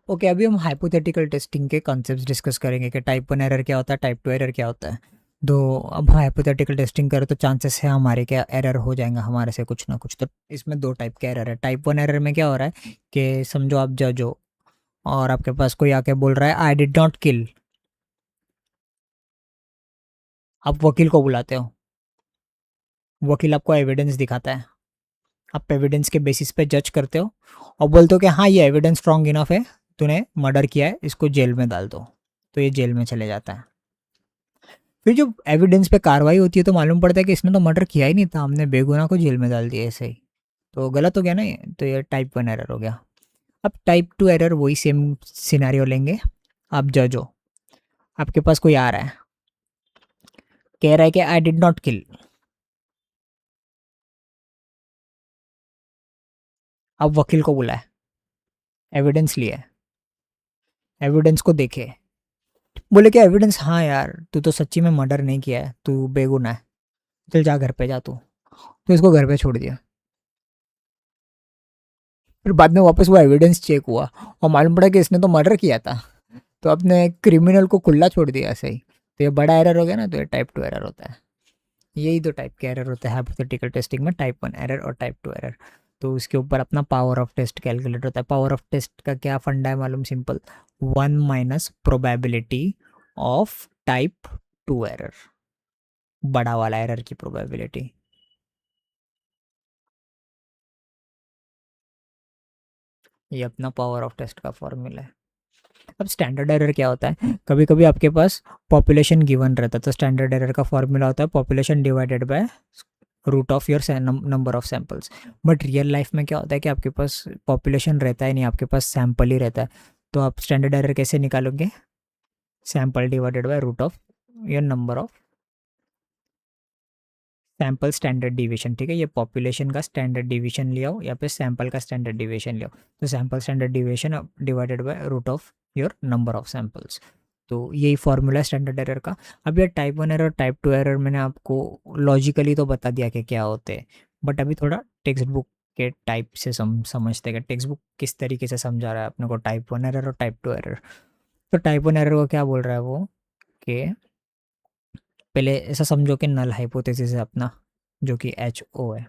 Okay, अभी हम hypothetical testing के कॉन्सेप्ट्स डिस्कस करेंगे कि टाइप 1 एरर क्या होता है, टाइप 2 एरर क्या होता है। तो अब हाइपोथेटिकल टेस्टिंग करें तो चांसेस है हमारे क्या एरर हो जाएगा हमारे से कुछ ना कुछ। तो इसमें दो टाइप के एरर है। टाइप 1 एरर में क्या हो रहा है कि समझो आप जज हो और आपके पास कोई आके बोल रहा है आई डिड नॉट किल। आप वकील को बुलाते हो, वकील आपको एविडेंस दिखाता है, आप एविडेंस के बेसिस पे जज करते हो और बोलते हो कि हाँ ये एविडेंस स्ट्रॉन्ग इनफ है, तूने मर्डर किया है, इसको जेल में डाल दो। तो ये जेल में चले जाता है। फिर जो एविडेंस पे कार्रवाई होती है तो मालूम पड़ता है कि इसने तो मर्डर किया ही नहीं था, हमने बेगुनाह को जेल में डाल दिया ऐसे ही। तो गलत हो गया ना ये, तो ये टाइप 1 एरर हो गया। अब टाइप 2 एरर वही सेम सिनेरियो लेंगे। आप जज हो, आपके पास कोई आ रहा है, कह रहा है कि आई डिड नॉट किल। अब वकील को बुलाए, एविडेंस लिए, एविडेंस को देखे, बोले कि एविडेंस हाँ यार तू तो सच्ची में मर्डर नहीं किया है, तू बेगुनाह है, चल जा घर पे जा तू। तो इसको घर पे छोड़ दिया। फिर बाद में वापस वो एविडेंस चेक हुआ और मालूम पड़ा कि इसने तो मर्डर किया था, तो अपने क्रिमिनल को खुला छोड़ दिया ऐसे ही। तो ये बड़ा एरर हो गया ना, तो ये टाइप 2 एरर होता है। यही दो टाइप के एरर होते हैं हाइपोथेटिकल टेस्टिंग में, टाइप 1 एरर और टाइप 2 एरर। तो उसके ऊपर अपना पावर ऑफ टेस्ट कैलकुलेट होता है। पावर ऑफ टेस्ट का क्या फंडा है मालूम, simple, 1 minus probability of type 2 error, बड़ा वाला एरर की प्रोबेबिलिटी। ये अपना पावर ऑफ टेस्ट का फॉर्मूला है। अब स्टैंडर्ड एरर क्या होता है, कभी कभी आपके पास पॉपुलेशन गिवन रहता है, तो स्टैंडर्ड एरर का फॉर्मूला होता है population divided by root of your number of samples. But real life में क्या होता है कि आपके पास पॉपुलेशन रहता है नहीं, आपके पास सैंपल ही रहता है। तो आप स्टैंडर्ड एरर कैसे निकालोगे, sample divided by root of your number of sample standard division. ठीक है, ये पॉपुलेशन का स्टैंडर्ड डिवीजन लिया हो या फिर सैंपल का स्टैंडर्ड डिवीजन लिया हो, तो sample standard division divided by root of your number of samples. तो यही फॉर्मूला है स्टैंडर्ड एरर का। अब ये टाइप 1 एरर, टाइप 2 एरर मैंने आपको लॉजिकली तो बता दिया कि क्या होते हैं, बट अभी थोड़ा टेक्स्ट बुक के टाइप से समझते हैं कि टेक्स्ट बुक किस तरीके से समझा रहा है अपने को टाइप 1 एरर और टाइप 2 एरर। तो टाइप 1 एरर को क्या बोल रहा है वो, कि पहले ऐसा समझो कि नल हाइपोथेसिस है अपना, जो कि एच ओ है।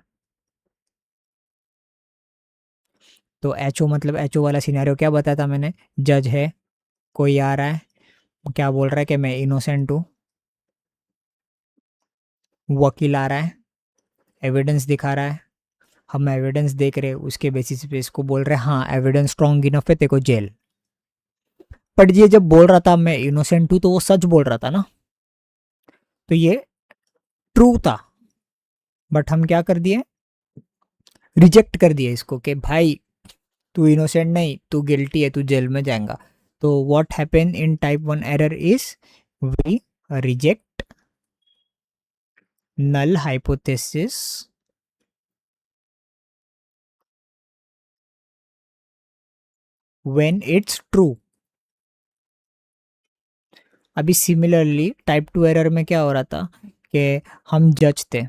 तो एच ओ मतलब एच ओ वाला सिनेरियो क्या बताया था मैंने, जज है, कोई आ रहा है, क्या बोल रहा है कि मैं इनोसेंट हूँ, वकील आ रहा है, एविडेंस दिखा रहा है, हम एविडेंस देख रहे हैं, उसके बेसिस पे इसको बोल रहे हैं हाँ एविडेंस स्ट्रॉन्ग इनफ है, तेरे को जेल। बट ये जब बोल रहा था मैं इनोसेंट हूँ तो वो सच बोल रहा था ना, तो ये ट्रू था। बट हम क्या कर दिए, रिजेक्ट कर दिए इसको कि भाई तू इनोसेंट नहीं, तू गिल्टी है, तू जेल में जाएगा। तो what happen in type 1 error is we reject null hypothesis when it's true। अभी सिमिलरली टाइप 2 एरर में क्या हो रहा था कि हम जज थे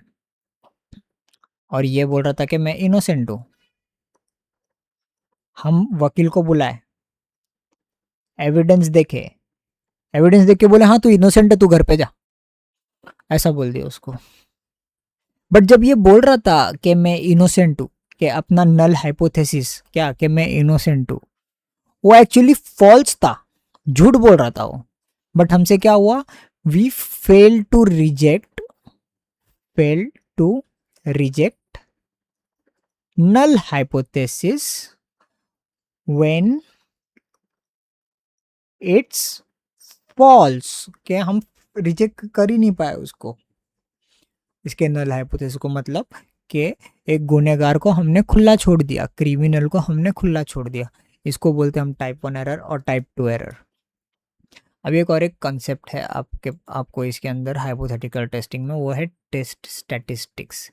और ये बोल रहा था कि मैं इनोसेंट हूँ, हम वकील को बुलाए, एविडेंस देखे, एविडेंस देख के बोले हाँ तू इनोसेंट है, तू घर पे जा, ऐसा बोल दिया उसको। बट जब ये बोल रहा था कि मैं इनोसेंट हूँ, कि अपना नल हाइपोथेसिस क्या कि मैं इनोसेंट हूँ, वो एक्चुअली फॉल्स था, झूठ बोल रहा था वो। बट हमसे क्या हुआ, we fail to reject, fail to reject null hypothesis when it's false, कि हम रिजेक्ट कर ही नहीं पाए उसको, इसके नल हाइपोथेसिस को, मतलब कि एक गुनहगार को हमने खुला छोड़ दिया, क्रिमिनल को हमने खुला छोड़ दिया। इसको बोलते हैं हम टाइप 1 एरर और टाइप 2 एरर। अभी एक और एक कंसेप्ट है आपके आपको इसके अंदर हाइपोथेटिकल टेस्टिंग में, वो है टेस्ट स्टैटिस्टिक्स।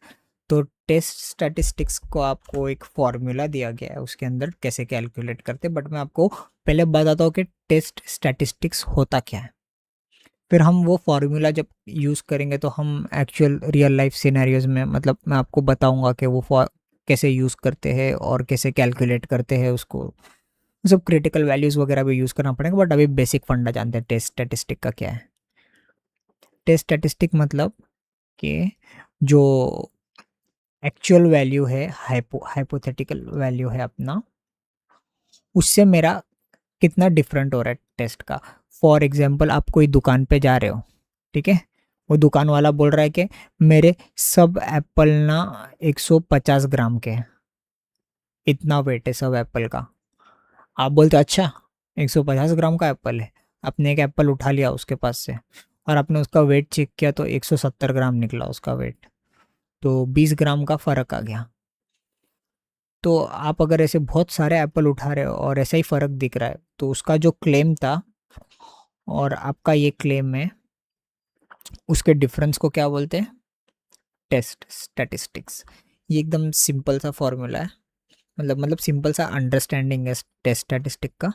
तो टेस्ट स्टैटिस्टिक्स को आपको एक फॉर्मूला दिया गया है, उसके अंदर कैसे कैलकुलेट करते हैं, बट मैं आपको पहले बताता हूँ कि टेस्ट स्टैटिस्टिक्स होता क्या है। फिर हम वो फार्मूला जब यूज़ करेंगे तो हम एक्चुअल रियल लाइफ सिनेरियोज में, मतलब मैं आपको बताऊंगा कि वो कैसे यूज़ करते हैं और कैसे कैलकुलेट करते हैं उसको। वो सब क्रिटिकल वैल्यूज़ वगैरह भी यूज़ करना पड़ेगा, बट अभी बेसिक फंडा जानते हैं टेस्ट स्टैटिस्टिक का क्या है। टेस्ट स्टैटिस्टिक मतलब कि जो एक्चुअल वैल्यू है, हाइपोथेटिकल वैल्यू है अपना, उससे मेरा कितना डिफरेंट हो रहा है टेस्ट का। फॉर एग्जांपल आप कोई दुकान पे जा रहे हो, ठीक है, वो दुकान वाला बोल रहा है कि मेरे सब एप्पल ना 150 ग्राम के हैं, इतना वेट है सब एप्पल का। आप बोलते अच्छा 150 ग्राम का एप्पल है, आपने एक एप्पल उठा लिया उसके पास से और आपने उसका वेट चेक किया तो 170 ग्राम निकला उसका वेट, तो 20 ग्राम का फ़र्क आ गया। तो आप अगर ऐसे बहुत सारे एप्पल उठा रहे हो और ऐसा ही फ़र्क दिख रहा है, तो उसका जो क्लेम था और आपका ये क्लेम है, उसके डिफरेंस को क्या बोलते हैं? Test statistics. ये एकदम सिंपल सा फॉर्मूला है, मतलब सिंपल सा अंडरस्टैंडिंग है टेस्ट स्टैटिस्टिक का,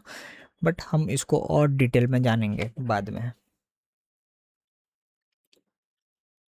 बट हम इसको और डिटेल में जानेंगे बाद में।